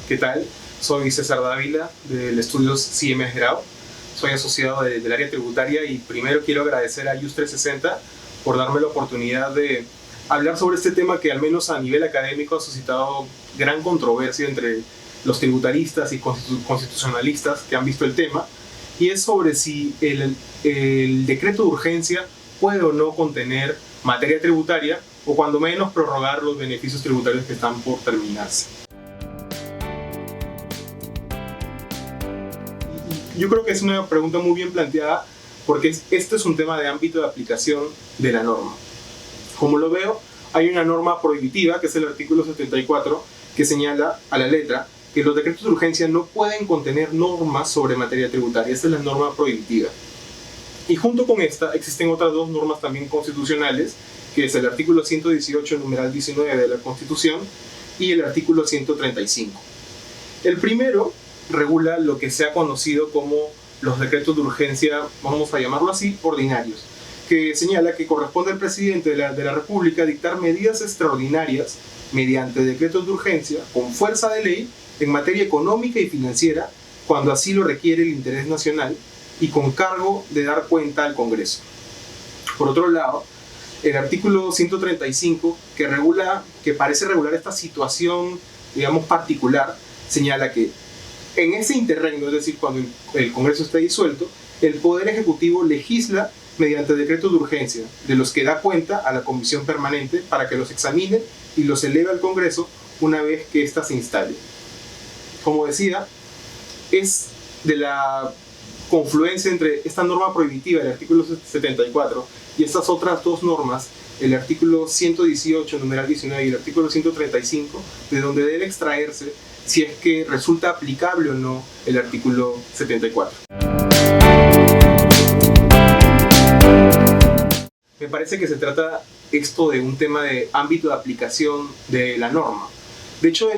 ¿Qué tal? Soy César Dávila del estudio CMS Grau. Soy asociado del área tributaria y primero quiero agradecer a IUS 360 por darme la oportunidad de hablar sobre este tema que al menos a nivel académico ha suscitado gran controversia entre los tributaristas y constitucionalistas que han visto el tema, y es sobre si el decreto de urgencia puede o no contener materia tributaria o cuando menos prorrogar los beneficios tributarios que están por terminarse. Yo creo que es una pregunta muy bien planteada porque este es un tema de ámbito de aplicación de la norma. Como lo veo, hay una norma prohibitiva, que es el artículo 74, que señala a la letra que los decretos de urgencia no pueden contener normas sobre materia tributaria. Esta es la norma prohibitiva. Y junto con esta existen otras dos normas también constitucionales, que es el artículo 118, numeral 19 de la Constitución, y el artículo 135. El primero regula lo que se ha conocido como los decretos de urgencia, vamos a llamarlo así, ordinarios, que señala que corresponde al presidente de la República dictar medidas extraordinarias mediante decretos de urgencia con fuerza de ley en materia económica y financiera cuando así lo requiere el interés nacional y con cargo de dar cuenta al Congreso. Por otro lado, el artículo 135, que parece regular esta situación, digamos, particular, señala que en ese interregno, es decir, cuando el Congreso está disuelto, el Poder Ejecutivo legisla mediante decretos de urgencia, de los que da cuenta a la Comisión Permanente para que los examine y los eleve al Congreso una vez que ésta se instale. Como decía, es de la confluencia entre esta norma prohibitiva del artículo 74 y estas otras dos normas, el artículo 118, numeral 19, y el artículo 135, de donde debe extraerse si es que resulta aplicable o no el artículo 74. Me parece que se trata esto de un tema de ámbito de aplicación de la norma. De hecho,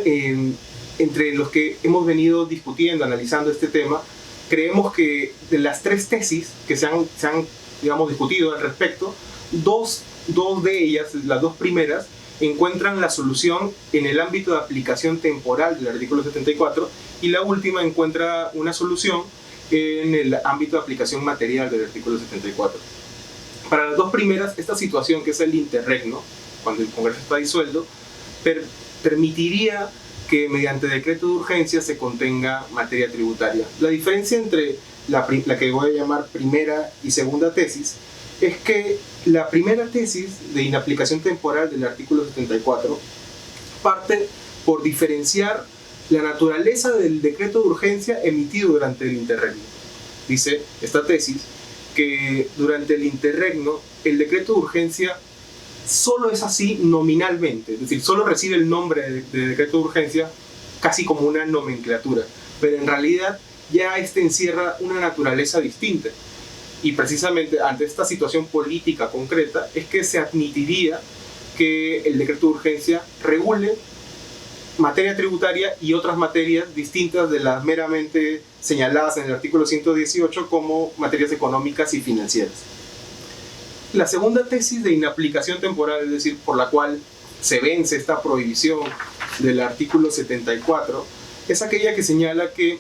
entre los que hemos venido discutiendo, analizando este tema, creemos que de las tres tesis que se han digamos, discutido al respecto, dos de ellas, las dos primeras, encuentran la solución en el ámbito de aplicación temporal del artículo 74 y la última encuentra una solución en el ámbito de aplicación material del artículo 74. Para las dos primeras, esta situación, que es el interregno, cuando el Congreso está disuelto, permitiría que mediante decreto de urgencia se contenga materia tributaria. La diferencia entre la que voy a llamar primera y segunda tesis es que la primera tesis de inaplicación temporal del artículo 74 parte por diferenciar la naturaleza del decreto de urgencia emitido durante el interregno. Dice esta tesis que durante el interregno el decreto de urgencia solo es así nominalmente, es decir, solo recibe el nombre de decreto de urgencia casi como una nomenclatura, pero en realidad ya este encierra una naturaleza distinta. Y precisamente ante esta situación política concreta es que se admitiría que el decreto de urgencia regule materia tributaria y otras materias distintas de las meramente señaladas en el artículo 118 como materias económicas y financieras. La segunda tesis de inaplicación temporal, es decir, por la cual se vence esta prohibición del artículo 74, es aquella que señala que,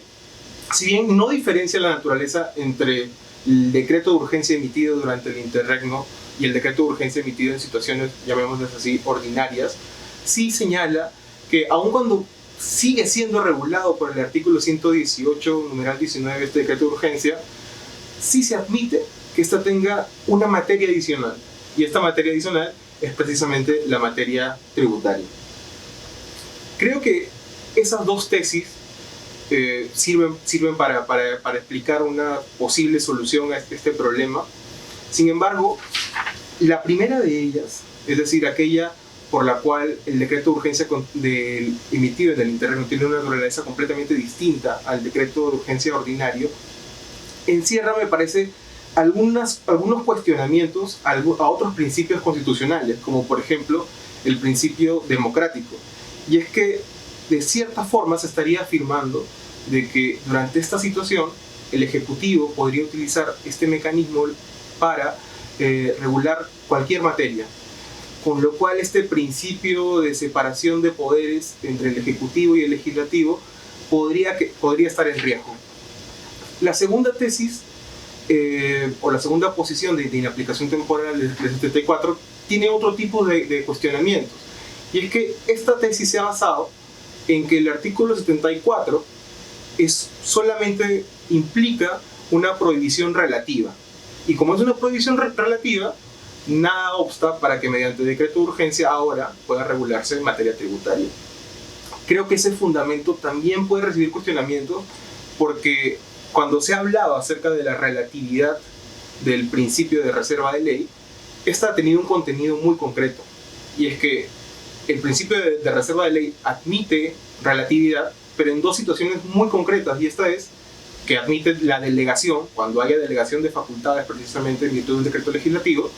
si bien no diferencia la naturaleza entre el decreto de urgencia emitido durante el interregno y el decreto de urgencia emitido en situaciones, llamémoslas así, ordinarias, sí señala que aun cuando sigue siendo regulado por el artículo 118, numeral 19 de este decreto de urgencia, sí se admite que ésta tenga una materia adicional, y esta materia adicional es precisamente la materia tributaria. Creo que esas dos tesis sirven para explicar una posible solución a este problema. Sin embargo, la primera de ellas, es decir, aquella por la cual el decreto de urgencia emitido en el interregno tiene una naturaleza completamente distinta al decreto de urgencia ordinario, encierra, me parece, algunos cuestionamientos a otros principios constitucionales, como por ejemplo el principio democrático. Y es que de cierta forma se estaría afirmando de que durante esta situación el Ejecutivo podría utilizar este mecanismo para regular cualquier materia, con lo cual este principio de separación de poderes entre el Ejecutivo y el Legislativo podría estar en riesgo. La segunda tesis, o la segunda posición de inaplicación temporal del 74, tiene otro tipo de cuestionamientos. Y es que esta tesis se ha basado en que el artículo 74 solamente implica una prohibición relativa. Y como es una prohibición relativa, nada obsta para que mediante decreto de urgencia ahora pueda regularse en materia tributaria. Creo que ese fundamento también puede recibir cuestionamientos, porque cuando se ha hablado acerca de la relatividad del principio de reserva de ley, esta ha tenido un contenido muy concreto, y es que el principio de reserva de ley admite relatividad, pero en dos situaciones muy concretas, y esta es que admite la delegación, cuando haya delegación de facultades precisamente en virtud de un decreto legislativo,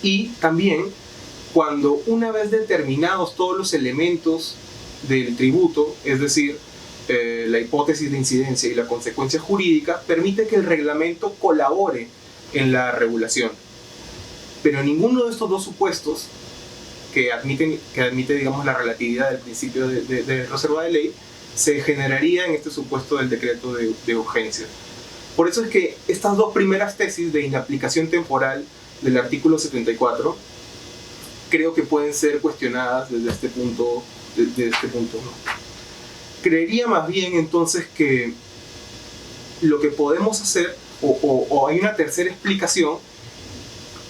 y también cuando una vez determinados todos los elementos del tributo, es decir, la hipótesis de incidencia y la consecuencia jurídica, permite que el reglamento colabore en la regulación. Pero ninguno de estos dos supuestos que admite, digamos, la relatividad del principio de reserva de ley se generaría en este supuesto del decreto de urgencia. Por eso es que estas dos primeras tesis de inaplicación temporal del artículo 74 creo que pueden ser cuestionadas desde este punto, ¿no? Creería más bien entonces que lo que podemos hacer, o hay una tercera explicación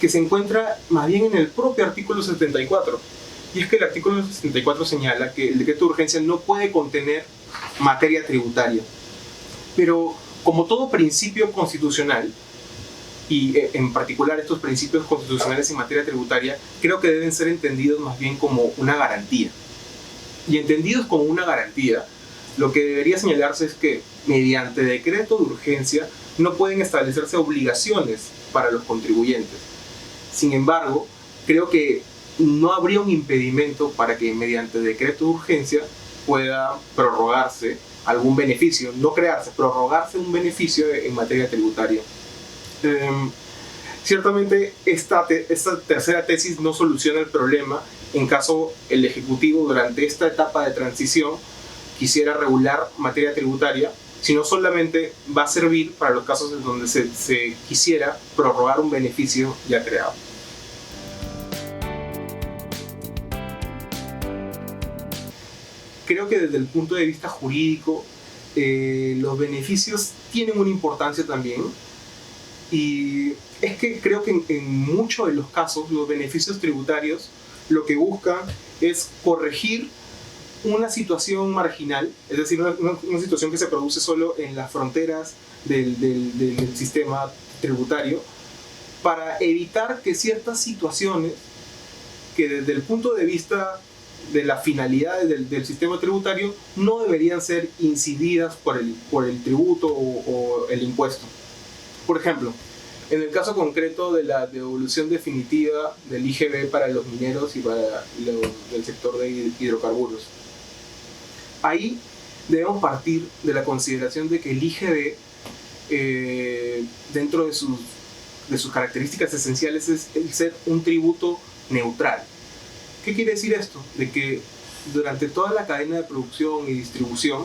que se encuentra más bien en el propio artículo 74, y es que el artículo 74 señala que el decreto de urgencia no puede contener materia tributaria, pero como todo principio constitucional, y en particular estos principios constitucionales en materia tributaria, creo que deben ser entendidos más bien como una garantía. Y entendidos como una garantía, lo que debería señalarse es que mediante decreto de urgencia no pueden establecerse obligaciones para los contribuyentes. Sin embargo, creo que no habría un impedimento para que mediante decreto de urgencia pueda prorrogarse algún beneficio, no crearse, prorrogarse un beneficio en materia tributaria. Ciertamente esta tercera tesis no soluciona el problema en caso el Ejecutivo durante esta etapa de transición quisiera regular materia tributaria, sino solamente va a servir para los casos en donde se quisiera prorrogar un beneficio ya creado. Creo que desde el punto de vista jurídico los beneficios tienen una importancia también, y es que creo que en muchos de los casos los beneficios tributarios lo que buscan es corregir una situación marginal, es decir, una situación que se produce solo en las fronteras del sistema tributario, para evitar que ciertas situaciones que desde el punto de vista de la finalidad del sistema tributario no deberían ser incididas por el tributo o el impuesto. Por ejemplo, en el caso concreto de la devolución definitiva del IGB para los mineros y para el sector de hidrocarburos, ahí debemos partir de la consideración de que el IGB, dentro de sus características esenciales, es el ser un tributo neutral. ¿Qué quiere decir esto? De que durante toda la cadena de producción y distribución,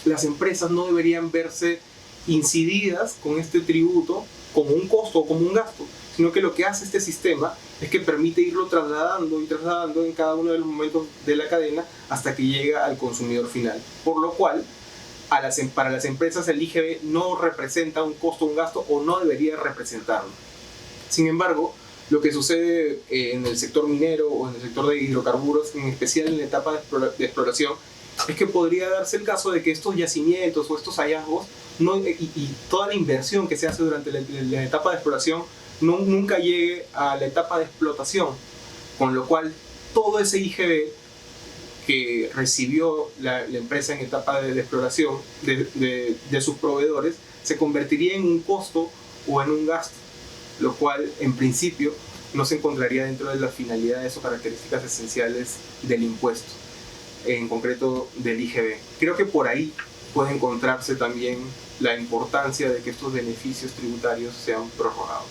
las empresas no deberían verse incididas con este tributo como un costo o como un gasto, sino que lo que hace este sistema es que permite irlo trasladando y trasladando en cada uno de los momentos de la cadena hasta que llega al consumidor final. Por lo cual, para las empresas el IGB no representa un costo o un gasto, o no debería representarlo. Sin embargo, lo que sucede en el sector minero o en el sector de hidrocarburos, en especial en la etapa de exploración, es que podría darse el caso de que estos yacimientos o estos hallazgos y toda la inversión que se hace durante la etapa de exploración nunca llegue a la etapa de explotación, con lo cual todo ese IGB que recibió la empresa en etapa de exploración de sus proveedores se convertiría en un costo o en un gasto, lo cual en principio no se encontraría dentro de las finalidades o características esenciales del impuesto, en concreto del IGB. Creo que por ahí puede encontrarse también la importancia de que estos beneficios tributarios sean prorrogados.